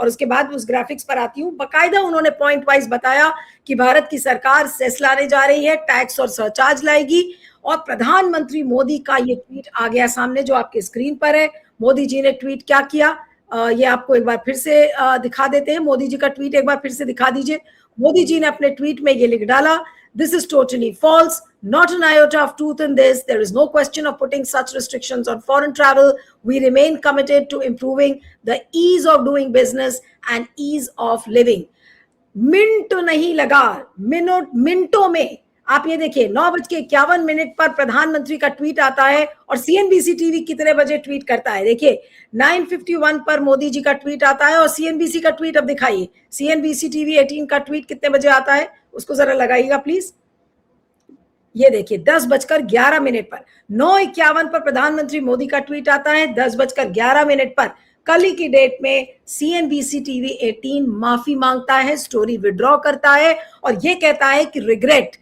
और उसके बाद उस ग्राफिक्स पर आती हूँ। बकायदा उन्होंने पॉइंट वाइज बताया कि भारत की सरकार सेस लाने जा रही है, टैक्स और सरचार्ज लाएगी। और प्रधानमंत्री मोदी का ये ट्वीट आ गया सामने जो आपके स्क्रीन पर है। मोदी जी ने ट्वीट क्या किया, ये आपको एक बार फिर से दिखा देते हैं। मोदी जी का ट्वीट एक बार फिर से दिखा दीजिए। मोदी जी ने अपने ट्वीट में ये लिख डाला, this is totally false, not an iota of truth in this. There is no question of putting such restrictions on foreign travel. We remain committed to improving the ease of doing business and ease of living. Minute नहीं लगा, मिनटों में आप ये देखिए 9:51 पर प्रधानमंत्री का ट्वीट आता है और सीएनबीसी टीवी कितने बजे ट्वीट करता है। देखिए 9:51 पर मोदी जी का ट्वीट आता है और सीएनबीसी का ट्वीट अब दिखाइए, सीएनबीसी टीवी 18 का ट्वीट कितने बजे आता है, उसको जरा लगाइएगा प्लीज। ये देखिए 10:11 पर 9:51 पर प्रधानमंत्री मोदी का ट्वीट आता है। 10:11 पर कल ही की डेट में सीएनबीसी टीवी 18 माफी मांगता है, स्टोरी विड्रॉ करता है और ये कहता है कि regret,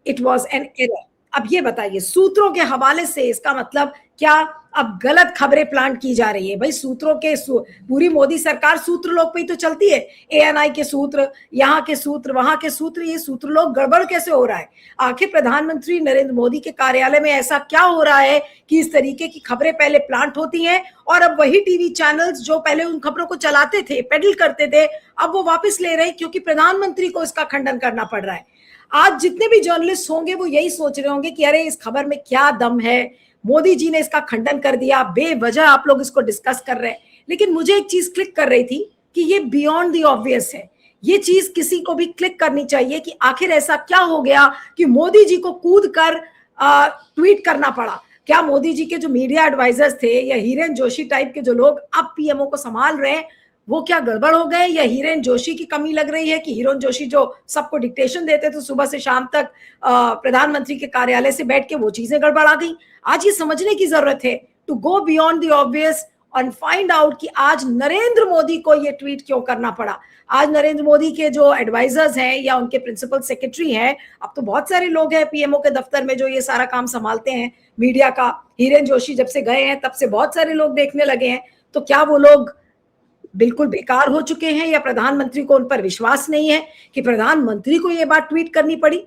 it was an error. अब ये बताइए सूत्रों के हवाले से इसका मतलब क्या अब गलत खबरें प्लांट की जा रही है? भाई सूत्रों के पूरी मोदी सरकार सूत्र लोग पे ही तो चलती है, एएनआई के सूत्र, यहाँ के सूत्र, वहां के सूत्र, ये सूत्र लोग गड़बड़ कैसे हो रहा है? आखिर प्रधानमंत्री नरेंद्र मोदी के कार्यालय में ऐसा क्या हो रहा है कि इस तरीके की खबरें पहले प्लांट होती हैं और अब वही टीवी चैनल्स जो पहले उन खबरों को चलाते थे, पेडल करते थे, अब वो वापस ले रहे हैं क्योंकि प्रधानमंत्री को इसका खंडन करना पड़ रहा है। आज जितने भी जर्नलिस्ट होंगे वो यही सोच रहे होंगे कि अरे इस खबर में क्या दम है, मोदी जी ने इसका खंडन कर दिया, बेवजह आप लोग इसको डिस्कस कर रहे हैं। लेकिन मुझे एक चीज क्लिक कर रही थी कि ये बियॉन्ड द ऑब्वियस है, ये चीज किसी को भी क्लिक करनी चाहिए कि आखिर ऐसा क्या हो गया कि मोदी जी को कूद कर ट्वीट करना पड़ा। क्या मोदी जी के जो मीडिया एडवाइजर्स थे या हिरेन जोशी टाइप के जो लोग अब पीएमओ को संभाल रहे हैं वो क्या गड़बड़ हो गए, या हिरेन जोशी की कमी लग रही है कि हिरेन जोशी जो सबको डिक्टेशन देते थे सुबह से शाम तक प्रधानमंत्री के कार्यालय से बैठ के, वो चीजें गड़बड़ आ गई? आज ये समझने की जरूरत है to go beyond the obvious और फाइंड आउट कि आज नरेंद्र मोदी को ये ट्वीट क्यों करना पड़ा। आज नरेंद्र मोदी के जो एडवाइजर्स हैं या उनके प्रिंसिपल सेक्रेटरी हैं, अब तो बहुत सारे लोग हैं पीएमओ के दफ्तर में जो ये सारा काम संभालते हैं मीडिया का। हिरेन जोशी जब से गए हैं तब से बहुत सारे लोग देखने लगे हैं, तो क्या वो लोग बिल्कुल बेकार हो चुके हैं या प्रधानमंत्री को उन पर विश्वास नहीं है कि प्रधानमंत्री को ये बात ट्वीट करनी पड़ी?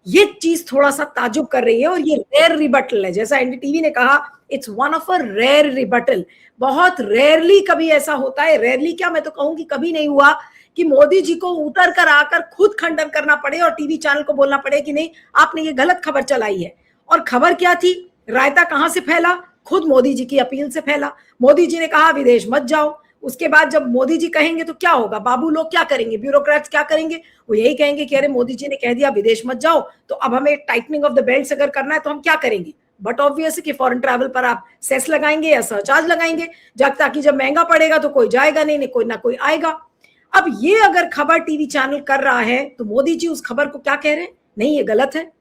ये चीज थोड़ा सा ताजुब कर रही है और ये रेयर रिबटल है। जैसा एनडीटीवी ने कहा, it's one of a rare rebuttal. बहुत रेयरली कभी ऐसा होता है, रेयरली क्या, मैं तो कहूंगी कभी नहीं हुआ कि मोदी जी को उतर कर आकर खुद खंडन करना पड़े और टीवी चैनल को बोलना पड़े कि नहीं आपने ये गलत खबर चलाई है। और खबर क्या थी, रायता कहां से फैला? खुद मोदी जी की अपील से फैला। मोदी जी ने कहा विदेश मत जाओ, उसके बाद जब मोदी जी कहेंगे तो क्या होगा? बाबू लोग क्या करेंगे, ब्यूरोक्रेट्स क्या करेंगे? वो यही कहेंगे कि अरे मोदी जी ने कह दिया विदेश मत जाओ, तो अब हमें टाइटनिंग ऑफ द बेल्ट अगर करना है तो हम क्या करेंगे? बट ऑब्वियस है कि फॉरेन ट्रैवल पर आप सेस लगाएंगे या सरचार्ज लगाएंगे, ताकि जब महंगा पड़ेगा तो कोई जाएगा नहीं, कोई ना कोई आएगा। अब ये अगर खबर टीवी चैनल कर रहा है तो मोदी जी उस खबर को क्या कह रहे हैं? नहीं ये गलत है।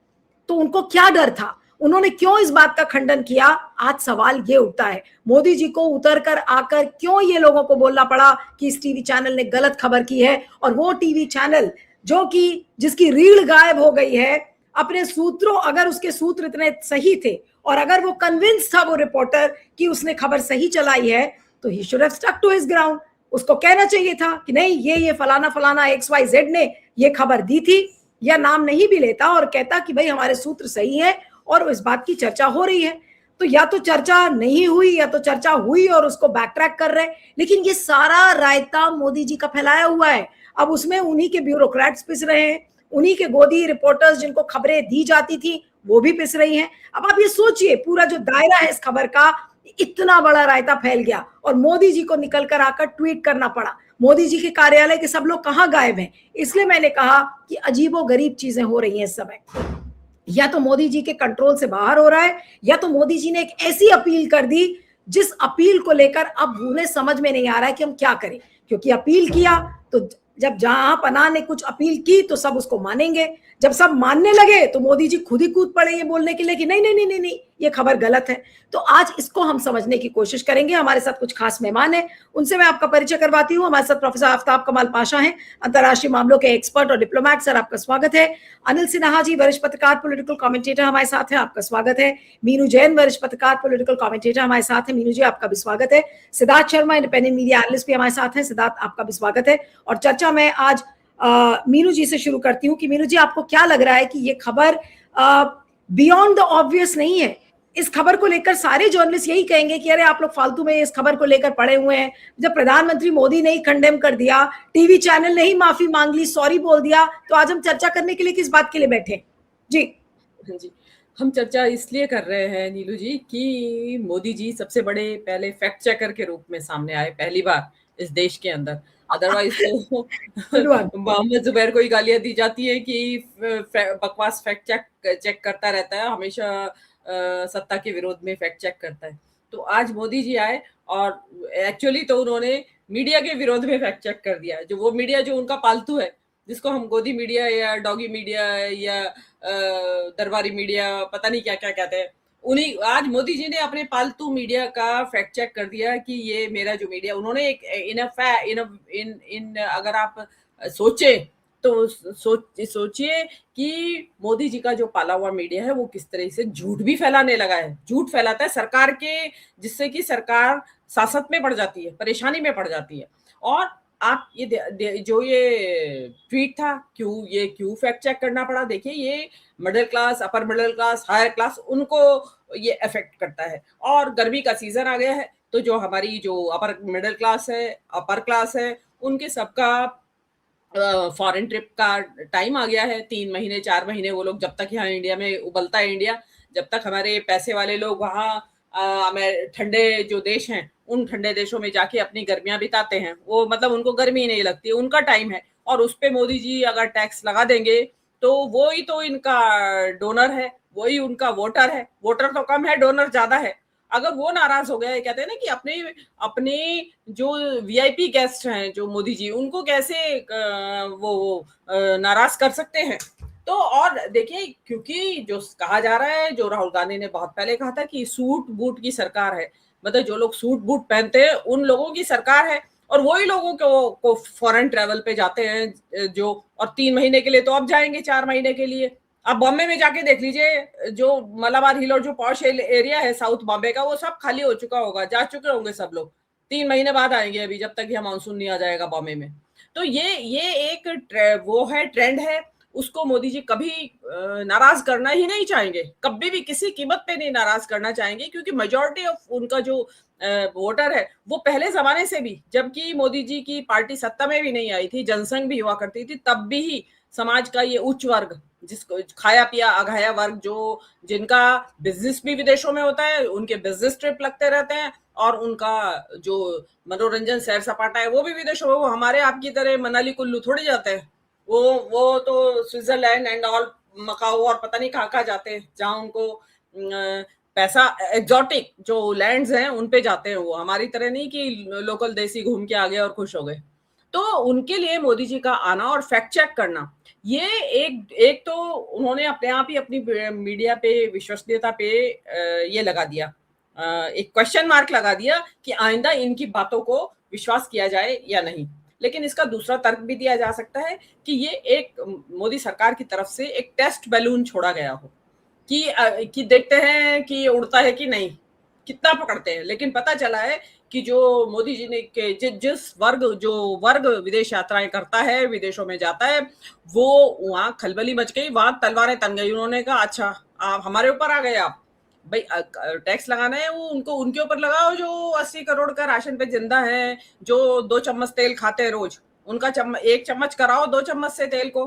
तो उनको क्या डर था? उन्होंने क्यों इस बात का खंडन किया? आज सवाल ये उठता है, मोदी जी को उतर कर आकर क्यों ये लोगों को बोलना पड़ा कि इस टीवी चैनल ने गलत खबर की है? और वो टीवी चैनल जो कि जिसकी रीढ़ गायब हो गई है, अपने सूत्रों, अगर उसके सूत्र इतने सही थे और अगर वो कन्विंस था वो रिपोर्टर कि उसने खबर सही चलाई है, तो he should have stuck to his ground. उसको कहना चाहिए था कि नहीं ये फलाना फलाना XYZ ने ये खबर दी थी, या नाम नहीं भी लेता और कहता कि भाई हमारे सूत्र सही है और इस बात की चर्चा हो रही है। तो या तो चर्चा नहीं हुई या तो चर्चा हुई और उसको बैक ट्रैक कर रहे हैं। लेकिन ये सारा रायता मोदी जी का फैलाया हुआ है। अब उसमें उन्हीं के ब्यूरोक्रेट्स पिस रहे हैं, उन्हीं के गोदी रिपोर्टर्स जिनको खबरें दी जाती थी वो भी पिस रही हैं। अब आप ये सोचिए पूरा जो दायरा है इस खबर का, इतना बड़ा रायता फैल गया और मोदी जी को निकल कर आकर ट्वीट करना पड़ा। मोदी जी के कार्यालय के सब लोग कहाँ गायब हैं? इसलिए मैंने कहा कि अजीबोगरीब चीजें हो रही हैं इस समय। या तो मोदी जी के कंट्रोल से बाहर हो रहा है, या तो मोदी जी ने एक ऐसी अपील कर दी जिस अपील को लेकर अब उन्हें समझ में नहीं आ रहा है कि हम क्या करें। क्योंकि अपील किया तो जब जहां पनाह ने कुछ अपील की तो सब उसको मानेंगे, जब सब मानने लगे तो मोदी जी खुद ही कूद पड़े ये बोलने के लिए कि नहीं नहीं नहीं नहीं नहीं ये खबर गलत है। तो आज इसको हम समझने की कोशिश करेंगे। हमारे साथ कुछ खास मेहमान हैं, उनसे मैं आपका परिचय करवाती हूँ। हमारे साथ प्रोफेसर आफ्ताब कमाल पाशा हैं, अंतर्राष्ट्रीय मामलों के एक्सपर्ट और डिप्लोमैट। सर आपका स्वागत है। अनिल सिन्हा जी, वरिष्ठ पत्रकार, पॉलिटिकल कमेंटेटर, हमारे साथ हैं, आपका स्वागत है। मीनू जैन, वरिष्ठ पत्रकार, पॉलिटिकल कमेंटेटर, हमारे साथ हैं। मीनू जी आपका भी स्वागत है। Siddharth Sharma, independent media analyst, भी हमारे साथ हैं। सिद्धार्थ आपका भी स्वागत है। और चर्चा में आज मीनू जी से शुरू करती हूँ कि मीनू जी आपको क्या लग रहा है कि ये खबर बियॉन्ड द ऑब्वियस नहीं है? इस खबर को लेकर सारे जर्नलिस्ट यही कहेंगे कि अरे आप लोग फालतू में इस खबर को लेकर पड़े हुए हैं। जब प्रधानमंत्री मोदी ने ही कंडेम कर दिया, टीवी चैनल ने ही माफी मांग ली, सॉरी बोल दिया, तो आज हम चर्चा करने के लिए किस बात के लिए बैठे? जी जी, हम चर्चा इसलिए कर रहे हैं नीलू जी कि मोदी जी सबसे बड़े पहले फैक्ट चेकर के रूप में सामने आए पहली बार इस देश के अंदर। अदरवाइज तो मोहम्मद जुबैर को ही गालियां दी जाती है कि बकवास फैक्ट चेक करता रहता है, हमेशा सत्ता के विरोध में फैक्ट चेक करता है। तो आज मोदी जी आए और एक्चुअली तो उन्होंने मीडिया के विरोध में फैक्ट चेक कर दिया, जो वो मीडिया जो उनका पालतू है, जिसको हम गोदी मीडिया या डॉगी मीडिया या दरबारी मीडिया पता नहीं क्या क्या कहते हैं, उन्हीं आज मोदी जी ने अपने पालतू मीडिया का फैक्ट चेक कर दिया कि ये मेरा जो मीडिया, उन्होंने एक इन अगर आप सोचे तो सोचिए कि मोदी जी का जो पाला हुआ मीडिया है वो किस तरह से झूठ भी फैलाने लगा है, झूठ फैलाता है सरकार के, जिससे कि सरकार सासत में पड़ जाती है, परेशानी में पड़ जाती है। और आप ये जो ये ट्वीट था, क्यों फैक्ट चेक करना पड़ा? देखिए, ये middle class, upper middle class, higher class, उनको ये अफेक्ट करता है। और गर्मी का सीजन आ गया है, तो जो हमारी जो अपर मिडिल क्लास है, अपर क्लास है, उनके सबका फॉरेन ट्रिप का टाइम आ गया है। 3 महीने 4 महीने वो लोग, जब तक यहाँ इंडिया में उबलता है इंडिया, जब तक हमारे पैसे वाले लोग वहाँ ठंडे जो देश हैं उन ठंडे देशों में जाके अपनी गर्मियां बिताते हैं, वो मतलब उनको गर्मी नहीं लगती, उनका टाइम है। और उस पे मोदी जी अगर टैक्स लगा देंगे तो वो ही तो इनका डोनर है, वही उनका वोटर है। वोटर तो कम है, डोनर ज्यादा है। अगर वो नाराज हो गए, कहते हैं ना कि अपने अपने जो वीआईपी गेस्ट हैं जो मोदी जी, उनको कैसे वो नाराज कर सकते हैं? तो और देखिए, क्योंकि जो कहा जा रहा है, जो राहुल गांधी ने बहुत पहले कहा था कि सूट बूट की सरकार है, मतलब जो लोग सूट बूट पहनते हैं उन लोगों की सरकार है, और वही लोगों को फॉरेन ट्रेवल पे जाते हैं जो, और 3 महीने के लिए तो अब जाएंगे, 4 महीने के लिए। आप बॉम्बे में जाके देख लीजिए, जो मलाबार हिल और जो पॉश एरिया है साउथ बॉम्बे का, वो सब खाली हो चुका होगा, जा चुके होंगे सब लोग। 3 महीने बाद आएंगे अभी, जब तक यहाँ मानसून नहीं आ जाएगा बॉम्बे में। तो ये एक वो है, ट्रेंड है, उसको मोदी जी कभी नाराज करना ही नहीं चाहेंगे, कभी भी किसी कीमत पे नहीं नाराज करना चाहेंगे, क्योंकि मेजॉरिटी ऑफ उनका जो वोटर है वो पहले जमाने से भी, जबकि मोदी जी की पार्टी सत्ता में भी नहीं आई थी, जनसंघ भी हुआ करती थी, तब भी ही समाज का ये उच्च वर्ग, जिसको खाया पिया अघाया वर्ग, जो जिनका बिजनेस भी विदेशों में होता है, उनके बिजनेस ट्रिप लगते रहते हैं, और उनका जो मनोरंजन सैर सपाटा है वो भी विदेशों में, वो हमारे आपकी तरह मनाली कुल्लू थोड़ी जाते हैं, वो तो स्विट्जरलैंड एंड ऑल, मकाओ और पता नहीं कहाँ कहाँ जाते हैं, जहाँ उनको पैसा, एग्जॉटिक जो लैंड्स हैं उन पे जाते हैं। वो हमारी तरह नहीं कि लोकल देसी घूम के आ गए और खुश हो गए। तो उनके लिए मोदी जी का आना और फैक्ट चेक करना, ये एक तो उन्होंने अपने आप ही अपनी मीडिया पे, विश्वसनीयता पे ये लगा दिया, एक क्वेश्चन मार्क लगा दिया कि आइंदा इनकी बातों को विश्वास किया जाए या नहीं। लेकिन इसका दूसरा तर्क भी दिया जा सकता है कि ये एक मोदी सरकार की तरफ से एक टेस्ट बैलून छोड़ा गया हो, कि देखते हैं कि उड़ता है कि नहीं, कितना पकड़ते हैं। लेकिन पता चला है कि जो मोदी जी ने जिस वर्ग विदेश यात्राएं करता है, विदेशों में जाता है, वो वहां खलबली मच गई, वहां तलवारें तन गई। उन्होंने कहा अच्छा आप हमारे ऊपर आ गए, आप भाई टैक्स लगाना है वो उनको, उनके ऊपर लगाओ जो 80 करोड़ का राशन पे जिंदा है, जो 2 चम्मच तेल खाते हैं रोज, उनका 1 चम्मच कराओ 2 चम्मच से तेल को,